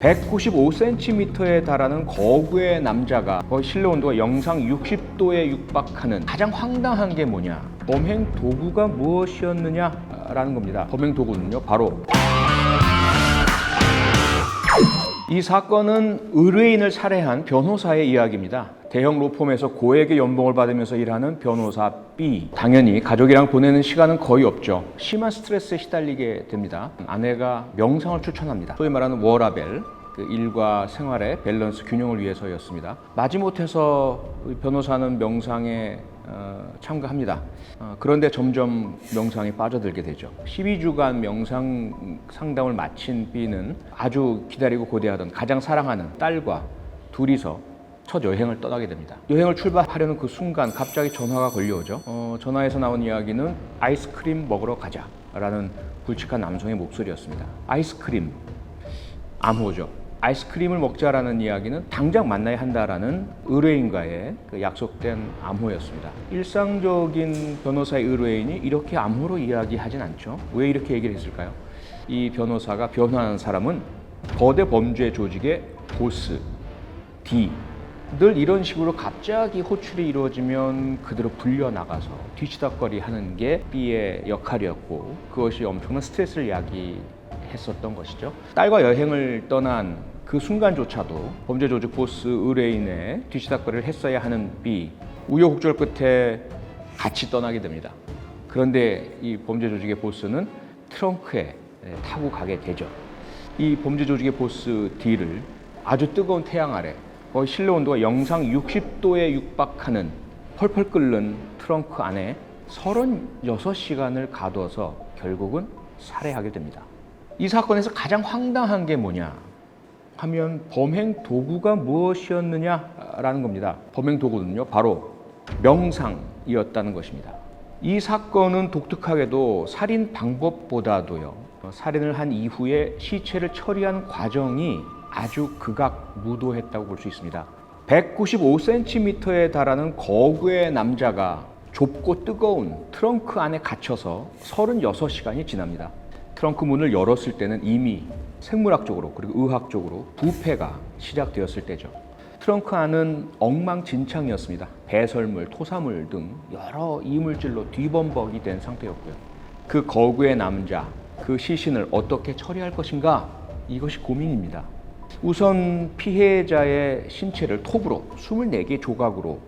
195cm에 달하는 거구의 남자가 거의 실내 온도가 영상 60도에 육박하는 가장 황당한 게 뭐냐? 범행 도구가 무엇이었느냐라는 겁니다. 범행 도구는요, 바로 이 사건은 의뢰인을 살해한 변호사의 이야기입니다. 대형 로펌에서 고액의 연봉을 받으면서 일하는 변호사 B. 당연히 가족이랑 보내는 시간은 거의 없죠. 심한 스트레스에 시달리게 됩니다. 아내가 명상을 추천합니다. 소위 말하는 워라벨, 그 일과 생활의 밸런스 균형을 위해서였습니다. 마지못해서 변호사는 명상에 참가합니다. 그런데 점점 명상에 빠져들게 되죠. 12주간 명상 상담을 마친 B는 아주 기다리고 고대하던 가장 사랑하는 딸과 둘이서 첫 여행을 떠나게 됩니다. 여행을 출발하려는 그 순간 갑자기 전화가 걸려오죠. 전화에서 나온 이야기는 아이스크림 먹으러 가자 라는 굵직한 남성의 목소리였습니다. 아이스크림, 암호죠. 아이스크림을 먹자라는 이야기는 당장 만나야 한다라는 의뢰인과의 그 약속된 암호였습니다. 일상적인 변호사의 의뢰인이 이렇게 암호로 이야기하진 않죠. 왜 이렇게 얘기를 했을까요? 이 변호사가 변호하는 사람은 거대 범죄 조직의 보스, D. 늘 이런 식으로 갑자기 호출이 이루어지면 그대로 불려나가서 뒤치다꺼리 하는 게 B의 역할이었고, 그것이 엄청난 스트레스를 야기했었던 것이죠. 딸과 여행을 떠난 그 순간조차도 범죄 조직 보스 의뢰인의 뒤치다꺼리를 했어야 하는 B. 우여곡절 끝에 같이 떠나게 됩니다. 그런데 이 범죄 조직의 보스는 트렁크에 타고 가게 되죠. 이 범죄 조직의 보스 D를 아주 뜨거운 태양 아래 거의 실내 온도가 영상 60도에 육박하는 펄펄 끓는 트렁크 안에 36시간을 가둬서 결국은 살해하게 됩니다. 이 사건에서 가장 황당한 게 뭐냐 하면 범행 도구가 무엇이었느냐라는 겁니다. 범행 도구는요, 바로 명상이었다는 것입니다. 이 사건은 독특하게도 살인 방법보다도요, 살인을 한 이후에 시체를 처리하는 과정이 아주 극악무도했다고 볼 수 있습니다. 195cm에 달하는 거구의 남자가 좁고 뜨거운 트렁크 안에 갇혀서 36시간이 지납니다. 트렁크 문을 열었을 때는 이미 생물학적으로 그리고 의학적으로 부패가 시작되었을 때죠. 트렁크 안은 엉망진창이었습니다. 배설물, 토사물 등 여러 이물질로 뒤범벅이 된 상태였고요. 그 거구의 남자, 그 시신을 어떻게 처리할 것인가? 이것이 고민입니다. 우선 피해자의 신체를 톱으로 24개 조각으로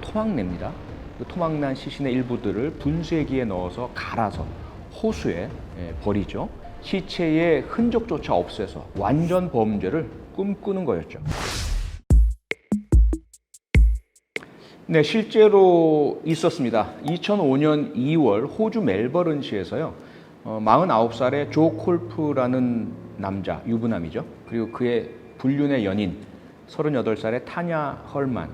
토막냅니다. 그 토막난 시신의 일부들을 분쇄기에 넣어서 갈아서 호수에 버리죠. 시체의 흔적조차 없애서 완전 범죄를 꿈꾸는 거였죠. 네, 실제로 있었습니다. 2005년 2월 호주 멜버른시에서요, 49살의 조 콜프라는 남자, 유부남이죠. 그리고 그의 불륜의 연인, 38살의 타냐 헐만.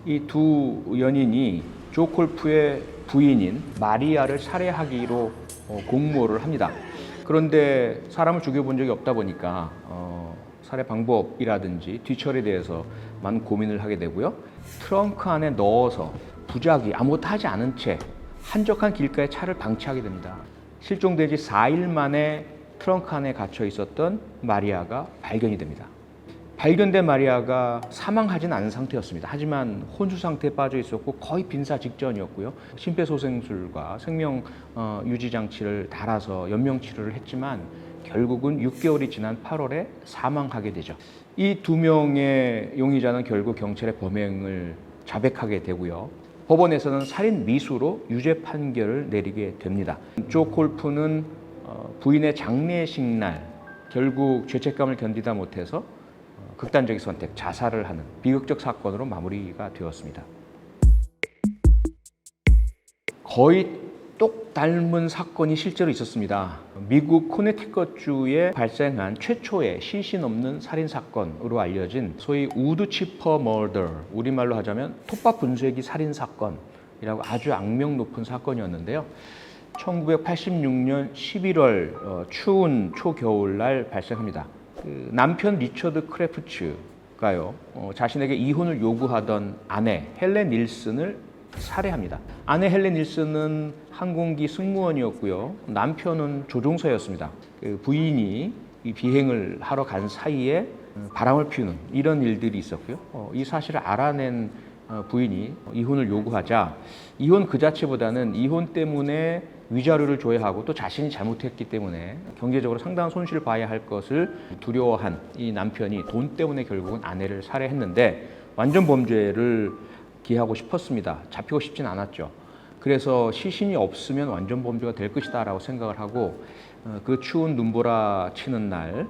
이 두 연인이 조 콜프의 부인인 마리아를 살해하기로 공모를 합니다. 그런데 사람을 죽여본 적이 없다 보니까 살해 방법이라든지 뒤처리에 대해서 많은 고민을 하게 되고요. 트렁크 안에 넣어서 부작위 아무것도 하지 않은 채 한적한 길가에 차를 방치하게 됩니다. 실종되지 4일 만에 트렁크 안에 갇혀 있었던 마리아가 발견이 됩니다. 발견된 마리아가 사망하진 않은 상태였습니다. 하지만 혼수 상태에 빠져 있었고 거의 빈사 직전이었고요. 심폐소생술과 생명 유지 장치를 달아서 연명 치료를 했지만 결국은 6개월이 지난 8월에 사망하게 되죠. 이 두 명의 용의자는 결국 경찰의 범행을 자백하게 되고요. 법원에서는 살인 미수로 유죄 판결을 내리게 됩니다. 조 콜프는 부인의 장례식 날 결국 죄책감을 견디다 못해서 극단적인 선택, 자살을 하는 비극적 사건으로 마무리가 되었습니다. 거의 똑 닮은 사건이 실제로 있었습니다. 미국 코네티컷주에 발생한 최초의 시신 없는 살인 사건으로 알려진 소위 우드 치퍼 머더, 우리말로 하자면 톱밥 분쇄기 살인 사건이라고 아주 악명 높은 사건이었는데요. 1986년 11월 추운 초겨울날 발생합니다. 그 남편 리처드 크래프츠가요, 자신에게 이혼을 요구하던 아내 헬렌 닐슨을 살해합니다. 아내 헬렌 닐슨은 항공기 승무원이었고요. 남편은 조종사였습니다. 그 부인이 이 비행을 하러 간 사이에 바람을 피우는 이런 일들이 있었고요. 이 사실을 알아낸 부인이 이혼을 요구하자 이혼 그 자체보다는 이혼 때문에 위자료를 줘야 하고 또 자신이 잘못했기 때문에 경제적으로 상당한 손실을 봐야 할 것을 두려워한 이 남편이 돈 때문에 결국은 아내를 살해했는데 완전 범죄를 기하고 싶었습니다. 잡히고 싶진 않았죠. 그래서 시신이 없으면 완전 범죄가 될 것이다 라고 생각을 하고 그 추운 눈보라 치는 날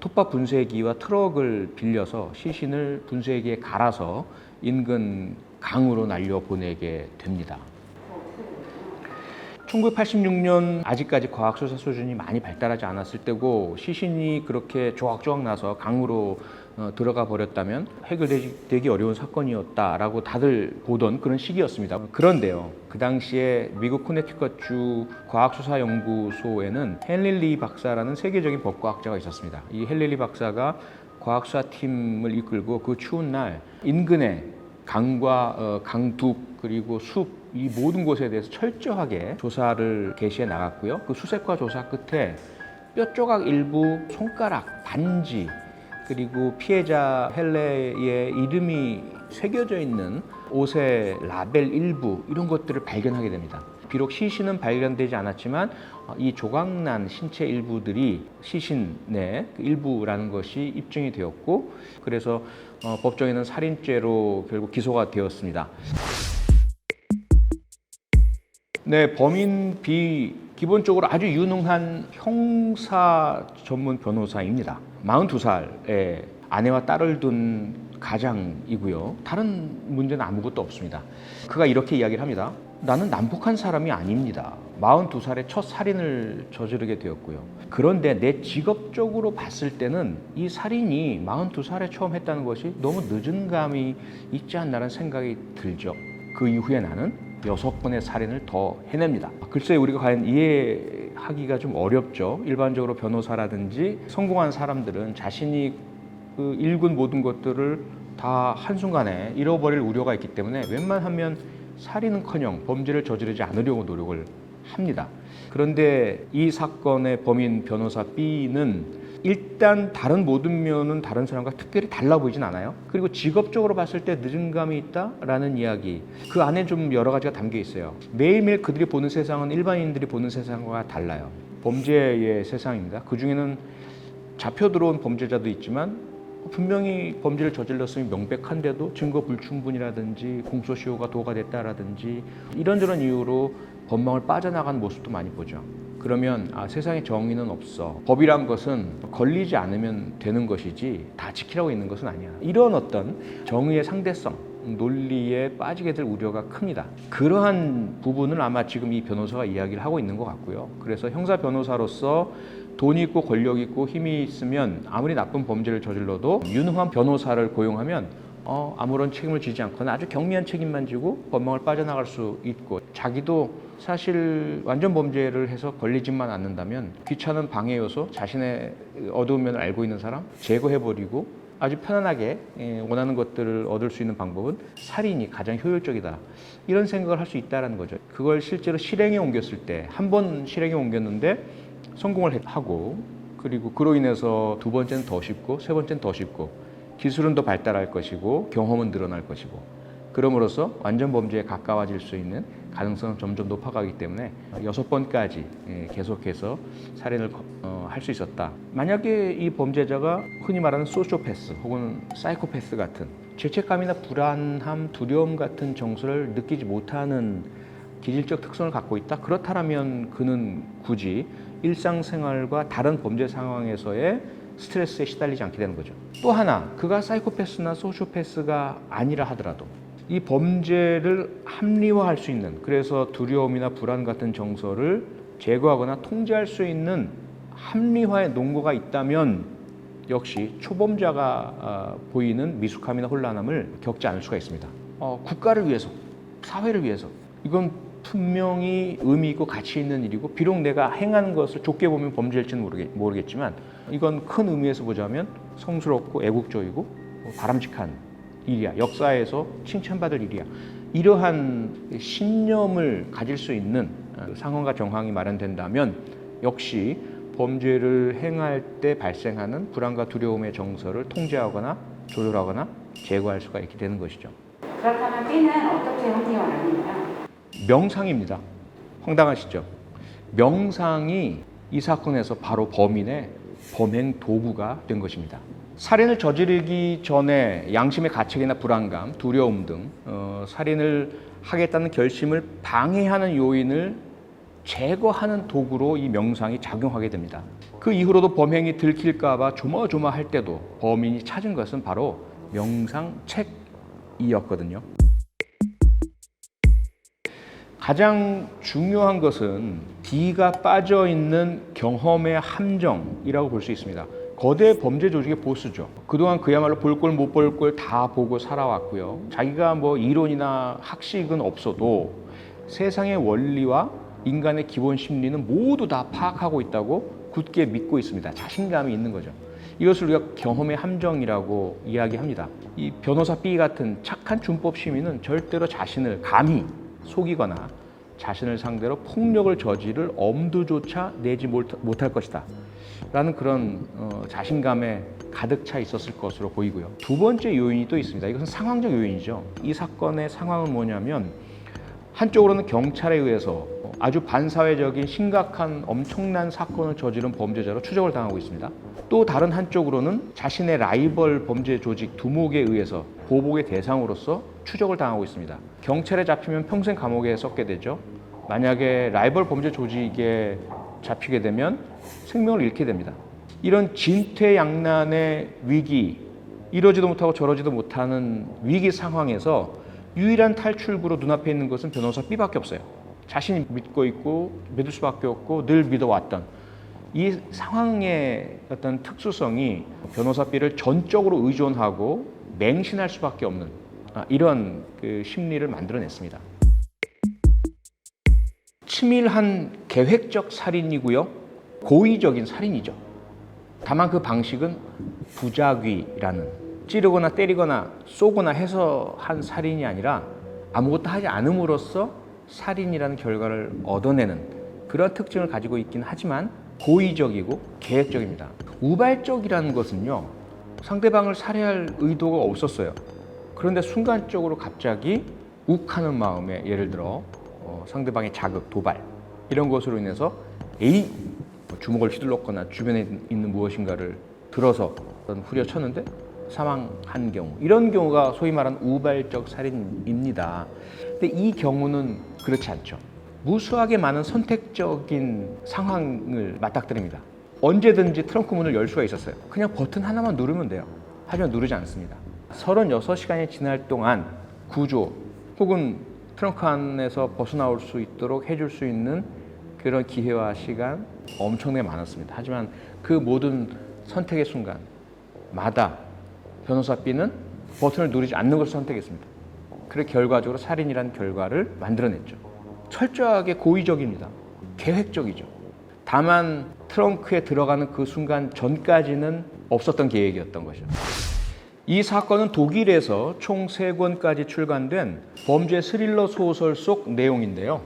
톱밥 분쇄기와 트럭을 빌려서 시신을 분쇄기에 갈아서 인근 강으로 날려보내게 됩니다. 1986년 아직까지 과학수사 수준이 많이 발달하지 않았을 때고 시신이 그렇게 조각조각 나서 강으로 들어가 버렸다면 해결되기 어려운 사건이었다라고 다들 보던 그런 시기였습니다. 그런데요, 그 당시에 미국 코네티컷주 과학수사연구소에는 헨리 리 박사라는 세계적인 법과학자가 있었습니다. 이 헨리 리 박사가 과학수사팀을 이끌고 그 추운 날 인근에 강과 강둑 그리고 숲 이 모든 곳에 대해서 철저하게 조사를 개시해 나갔고요. 그 수색과 조사 끝에 뼈 조각 일부, 손가락, 반지 그리고 피해자 헬레의 이름이 새겨져 있는 옷의 라벨 일부 이런 것들을 발견하게 됩니다. 비록 시신은 발견되지 않았지만 이 조각난 신체 일부들이 시신의 일부라는 것이 입증이 되었고 그래서 법정에는 살인죄로 결국 기소가 되었습니다. 네, 범인 B 기본적으로 아주 유능한 형사 전문 변호사입니다. 42살에 아내와 딸을 둔 가장이고요. 다른 문제는 아무것도 없습니다. 그가 이렇게 이야기를 합니다. 나는 남북한 사람이 아닙니다. 42살에 첫 살인을 저지르게 되었고요. 그런데 내 직업적으로 봤을 때는 이 살인이 42살에 처음 했다는 것이 너무 늦은 감이 있지 않나라는 생각이 들죠. 그 이후에 나는 6번의 살인을 더 해냅니다. 글쎄 우리가 과연 이해하기가 좀 어렵죠. 일반적으로 변호사라든지 성공한 사람들은 자신이 그 일군 모든 것들을 다 한순간에 잃어버릴 우려가 있기 때문에 웬만하면 살인은커녕 범죄를 저지르지 않으려고 노력을 합니다. 그런데 이 사건의 범인 변호사 B는 일단 다른 모든 면은 다른 사람과 특별히 달라 보이진 않아요. 그리고 직업적으로 봤을 때 늦은 감이 있다라는 이야기, 그 안에 좀 여러 가지가 담겨 있어요. 매일매일 그들이 보는 세상은 일반인들이 보는 세상과 달라요. 범죄의 세상입니다. 그 중에는 잡혀 들어온 범죄자도 있지만 분명히 범죄를 저질렀으면 명백한데도 증거 불충분이라든지 공소시효가 도가 됐다라든지 이런저런 이유로 법망을 빠져나간 모습도 많이 보죠. 그러면 세상에 정의는 없어. 법이란 것은 걸리지 않으면 되는 것이지 다 지키라고 있는 것은 아니야. 이런 어떤 정의의 상대성, 논리에 빠지게 될 우려가 큽니다. 그러한 부분을 아마 지금 이 변호사가 이야기를 하고 있는 것 같고요. 그래서 형사 변호사로서 돈이 있고 권력이 있고 힘이 있으면 아무리 나쁜 범죄를 저질러도 유능한 변호사를 고용하면 아무런 책임을 지지 않거나 아주 경미한 책임만 지고 법망을 빠져나갈 수 있고 자기도 사실 완전 범죄를 해서 걸리지만 않는다면 귀찮은 방해 요소, 자신의 어두운 면을 알고 있는 사람 제거해버리고 아주 편안하게 원하는 것들을 얻을 수 있는 방법은 살인이 가장 효율적이다. 이런 생각을 할 수 있다는 거죠. 그걸 실제로 실행에 옮겼을 때 한 번 실행에 옮겼는데 성공을 하고 그리고 그로 인해서 두 번째는 더 쉽고 세 번째는 더 쉽고 기술은 더 발달할 것이고 경험은 늘어날 것이고 그럼으로써 완전 범죄에 가까워질 수 있는 가능성은 점점 높아가기 때문에 6번까지 계속해서 살인을 할 수 있었다. 만약에 이 범죄자가 흔히 말하는 소시오패스 혹은 사이코패스 같은 죄책감이나 불안함, 두려움 같은 정서를 느끼지 못하는 기질적 특성을 갖고 있다. 그렇다면 그는 굳이 일상생활과 다른 범죄 상황에서의 스트레스에 시달리지 않게 되는 거죠. 또 하나, 그가 사이코패스나 소시오패스가 아니라 하더라도 이 범죄를 합리화할 수 있는, 그래서 두려움이나 불안 같은 정서를 제거하거나 통제할 수 있는 합리화의 논거가 있다면 역시 초범자가 보이는 미숙함이나 혼란함을 겪지 않을 수가 있습니다. 국가를 위해서, 사회를 위해서 이건 분명히 의미 있고 가치 있는 일이고 비록 내가 행하는 것을 좁게 보면 범죄일지는 모르겠지만 이건 큰 의미에서 보자면 성스럽고 애국적이고 바람직한 일이야. 역사에서 칭찬받을 일이야. 이러한 신념을 가질 수 있는 상황과 정황이 마련된다면 역시 범죄를 행할 때 발생하는 불안과 두려움의 정서를 통제하거나 조절하거나 제거할 수가 있게 되는 것이죠. 그렇다면 B는 어떻게 형성을 하나요? 명상입니다. 황당하시죠? 명상이 이 사건에서 바로 범인의 범행 도구가 된 것입니다. 살인을 저지르기 전에 양심의 가책이나 불안감, 두려움 등 살인을 하겠다는 결심을 방해하는 요인을 제거하는 도구로 이 명상이 작용하게 됩니다. 그 이후로도 범행이 들킬까 봐 조마조마할 때도 범인이 찾은 것은 바로 명상책이었거든요. 가장 중요한 것은 D가 빠져 있는 경험의 함정이라고 볼 수 있습니다. 거대 범죄 조직의 보스죠. 그동안 그야말로 볼 꼴 못 볼 꼴 다 보고 살아왔고요. 자기가 뭐 이론이나 학식은 없어도 세상의 원리와 인간의 기본 심리는 모두 다 파악하고 있다고 굳게 믿고 있습니다. 자신감이 있는 거죠. 이것을 우리가 경험의 함정이라고 이야기합니다. 이 변호사 B 같은 착한 준법 시민은 절대로 자신을 감히 속이거나 자신을 상대로 폭력을 저지를 엄두조차 내지 못할 것이다 라는 그런 자신감에 가득 차 있었을 것으로 보이고요. 두 번째 요인이 또 있습니다. 이것은 상황적 요인이죠. 이 사건의 상황은 뭐냐면 한쪽으로는 경찰에 의해서 아주 반사회적인 심각한 엄청난 사건을 저지른 범죄자로 추적을 당하고 있습니다. 또 다른 한쪽으로는 자신의 라이벌 범죄 조직 두목에 의해서 보복의 대상으로서 추적을 당하고 있습니다. 경찰에 잡히면 평생 감옥에 썩게 되죠. 만약에 라이벌 범죄 조직에 잡히게 되면 생명을 잃게 됩니다. 이런 진퇴양난의 위기, 이러지도 못하고 저러지도 못하는 위기 상황에서 유일한 탈출구로 눈앞에 있는 것은 변호사 B밖에 없어요. 자신이 믿고 있고 믿을 수밖에 없고 늘 믿어왔던 이 상황의 어떤 특수성이 변호사 B를 전적으로 의존하고 맹신할 수밖에 없는 이런 그 심리를 만들어냈습니다. 치밀한 계획적 살인이고요. 고의적인 살인이죠. 다만 그 방식은 부작위라는 찌르거나 때리거나 쏘거나 해서 한 살인이 아니라 아무것도 하지 않음으로써 살인이라는 결과를 얻어내는 그런 특징을 가지고 있긴 하지만 고의적이고 계획적입니다. 우발적이라는 것은요, 상대방을 살해할 의도가 없었어요. 그런데 순간적으로 갑자기 욱하는 마음에 예를 들어 상대방의 자극, 도발 이런 것으로 인해서 주먹을 휘둘렀거나 주변에 있는 무엇인가를 들어서 후려쳤는데 사망한 경우, 이런 경우가 소위 말하는 우발적 살인입니다. 근데 이 경우는 그렇지 않죠. 무수하게 많은 선택적인 상황을 맞닥뜨립니다. 언제든지 트렁크 문을 열 수가 있었어요. 그냥 버튼 하나만 누르면 돼요. 하지만 누르지 않습니다. 36시간이 지날 동안 구조 혹은 트렁크 안에서 벗어나올 수 있도록 해줄 수 있는 그런 기회와 시간 엄청나게 많았습니다. 하지만 그 모든 선택의 순간마다 변호사 B는 버튼을 누르지 않는 것을 선택했습니다. 그래 결과적으로 살인이라는 결과를 만들어냈죠. 철저하게 고의적입니다. 계획적이죠. 다만 트렁크에 들어가는 그 순간 전까지는 없었던 계획이었던 거죠. 이 사건은 독일에서 총 3권까지 출간된 범죄 스릴러 소설 속 내용인데요.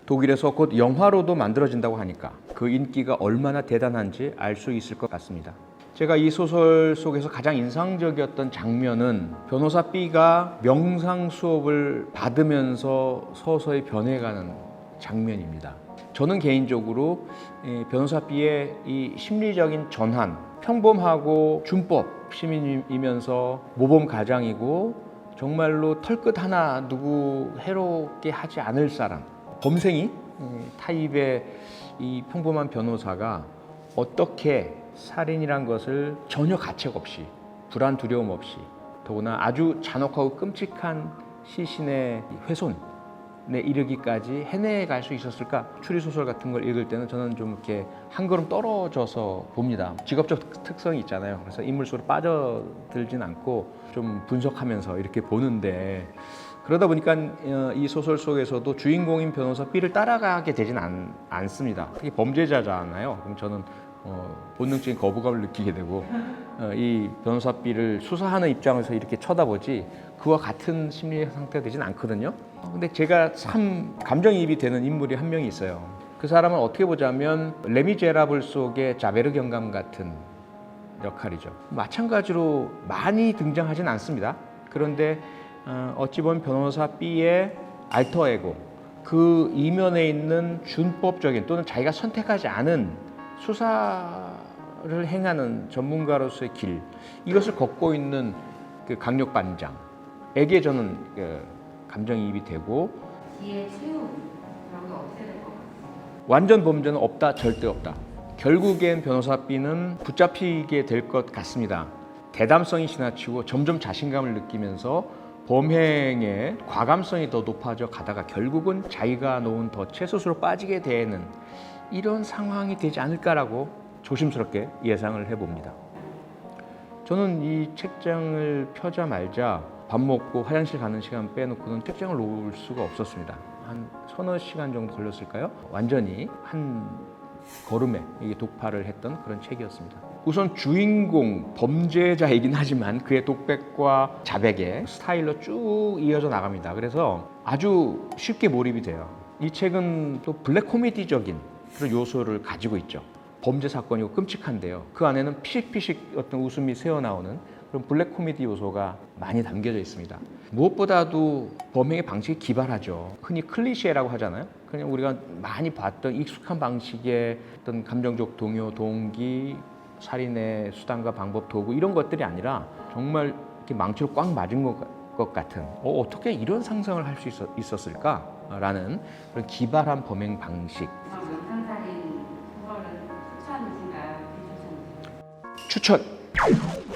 독일에서 곧 영화로도 만들어진다고 하니까 그 인기가 얼마나 대단한지 알 수 있을 것 같습니다. 제가 이 소설 속에서 가장 인상적이었던 장면은 변호사 B가 명상 수업을 받으면서 서서히 변해가는 장면입니다. 저는 개인적으로 변호사 B의 이 심리적인 전환, 평범하고 준법 시민이면서 모범 가장이고 정말로 털끝 하나 누구 해롭게 하지 않을 사람, 범생이 타입의 이 평범한 변호사가 어떻게 살인이란 것을 전혀 가책 없이, 불안 두려움 없이, 더구나 아주 잔혹하고 끔찍한 시신의 훼손에 이르기까지 해내갈 수 있었을까? 추리소설 같은 걸 읽을 때는 저는 좀 이렇게 한 걸음 떨어져서 봅니다. 직업적 특성이 있잖아요. 그래서 인물 속으로 빠져들진 않고 좀 분석하면서 이렇게 보는데, 그러다 보니까 이 소설 속에서도 주인공인 변호사 B를 따라가게 되진 않습니다. 특히 범죄자잖아요. 그럼 저는 본능적인 거부감을 느끼게 되고 이 변호사 B를 수사하는 입장에서 이렇게 쳐다보지 그와 같은 심리 상태가 되진 않거든요. 근데 제가 참 감정이입이 되는 인물이 한 명이 있어요. 그 사람은 어떻게 보자면 레미제라블 속의 자베르 경감 같은 역할이죠. 마찬가지로 많이 등장하진 않습니다. 그런데 어찌 보면 변호사 B의 알터 에고, 그 이면에 있는 준법적인 또는 자기가 선택하지 않은 수사를 행하는 전문가로서의 길, 이것을 걷고 있는 그 강력 반장에게 저는 감정이입이 되고, 기회 채움 그런 게 없애야 될 것 같아요. 완전 범죄는 없다, 절대 없다. 결국엔 변호사 B는 붙잡히게 될 것 같습니다. 대담성이 지나치고 점점 자신감을 느끼면서 범행의 과감성이 더 높아져 가다가 결국은 자기가 놓은 덫에 스스로 빠지게 되는 이런 상황이 되지 않을까라고 조심스럽게 예상을 해봅니다. 저는 이 책장을 펴자마자 밥 먹고 화장실 가는 시간 빼놓고는 책장을 놓을 수가 없었습니다. 한 서너 시간 정도 걸렸을까요? 완전히 한 걸음에 이게 독파를 했던 그런 책이었습니다. 우선 주인공 범죄자이긴 하지만 그의 독백과 자백의 스타일로 쭉 이어져 나갑니다. 그래서 아주 쉽게 몰입이 돼요. 이 책은 또 블랙 코미디적인 그런 요소를 가지고 있죠. 범죄 사건이고 끔찍한데요. 그 안에는 피식피식 어떤 웃음이 새어나오는 그런 블랙 코미디 요소가 많이 담겨져 있습니다. 무엇보다도 범행의 방식이 기발하죠. 흔히 클리셰라고 하잖아요. 그냥 우리가 많이 봤던 익숙한 방식의 어떤 감정적 동요, 동기, 살인의 수단과 방법, 도구 이런 것들이 아니라 정말 이렇게 망치로 꽉 맞은 것 같은 어떻게 이런 상상을 할 수 있었을까라는 그런 기발한 범행 방식. 명상살인 소설은 추천이신가요? 비추천이신가요? 추천!